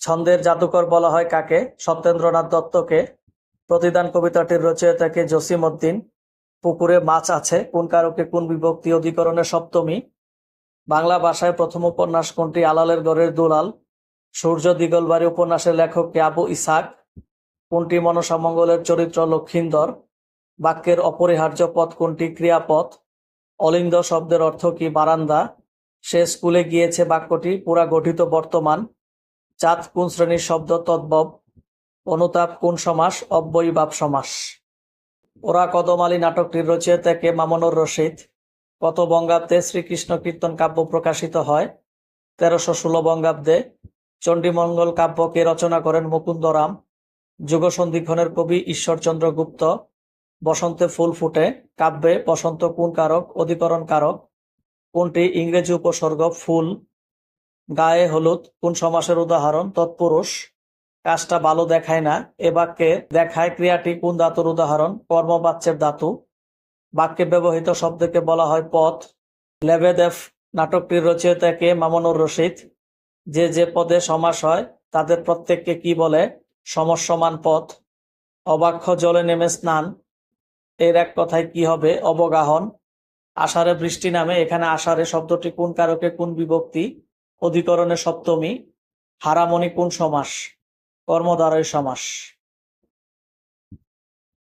ছন্দের জাদুকর বলা হয় কাকে? সত্যেন্দ্রনাথ দত্তকে। প্রতিদান কবিতাটির রচয়িতাকে? জসিমউদ্দিন। পুকুরে মাছ আছে কোন কারকে কোন বিভক্তি? অধিকরণের সপ্তমী। বাংলা ভাষায় প্রথম উপন্যাস কোনটি? আলালের ঘরের দুলাল। সূর্য দিগলবাড়ি উপন্যাসের লেখক কে? আবু ইসহাক। কোনটি মনসামঙ্গলের চরিত্র? লক্ষিন্দর। বাক্যের অপরিহার্য পদ কোনটি? ক্রিয়াপদ। অলিন্দ শব্দের অর্থ কি? বারান্দা। সে স্কুলে গিয়েছে বাক্যটি পুরা গঠিত বর্তমান। চাঁদ কোন শ্রেণীর শব্দ? তদ্ভব। অনুতাপ কোন সমাস? অব্যয়ীভাব সমাস। ওরা কদমালী নাটকটির রচয়িতা কে? মামুনুর রশিদ। কত বঙ্গাব্দে শ্রীকৃষ্ণ কীর্তন কাব্য প্রকাশিত হয়? 1316 বঙ্গাব্দে। চণ্ডীমঙ্গল কাব্য কে রচনা করেন? মুকুন্দরাম। যুগসন্ধিক্ষণের কবি ঈশ্বরচন্দ্র গুপ্ত। বসন্তে ফুল ফুটে কাব্যে বসন্ত কোন কারক? অধিকরণ কারক। কোনটি ইংরেজি উপসর্গ? ফুল। গায়ে হলুদ কোন সমাসের উদাহরণ? তৎপুরুষ। কাজটা ভালো দেখায় না এ বাক্যে দেখায় ক্রিয়াটি কোন ধাতুর উদাহরণ? কর্মবাচ্যের ধাতু। বাক্যে ব্যবহৃত শব্দকে বলা হয় পদ। লেবেদেভ নাটকটির রচয়িতা কে? মামুনুর রশিদ। যে যে পদে সমাস হয় তাদের প্রত্যেককে কি বলে? সমসমান পদ। অবাক্ষ জলে নেমে স্নান এর এক কথায় কি হবে? অবগাহন। আষাঢ়ে বৃষ্টি নামে এখানে আষাঢ়ে শব্দটি কোন কারকে কোন বিভক্তি? অধিকরণের সপ্তমী। হারামণি কোন সমাস? কর্মদ্বারয় সমাস।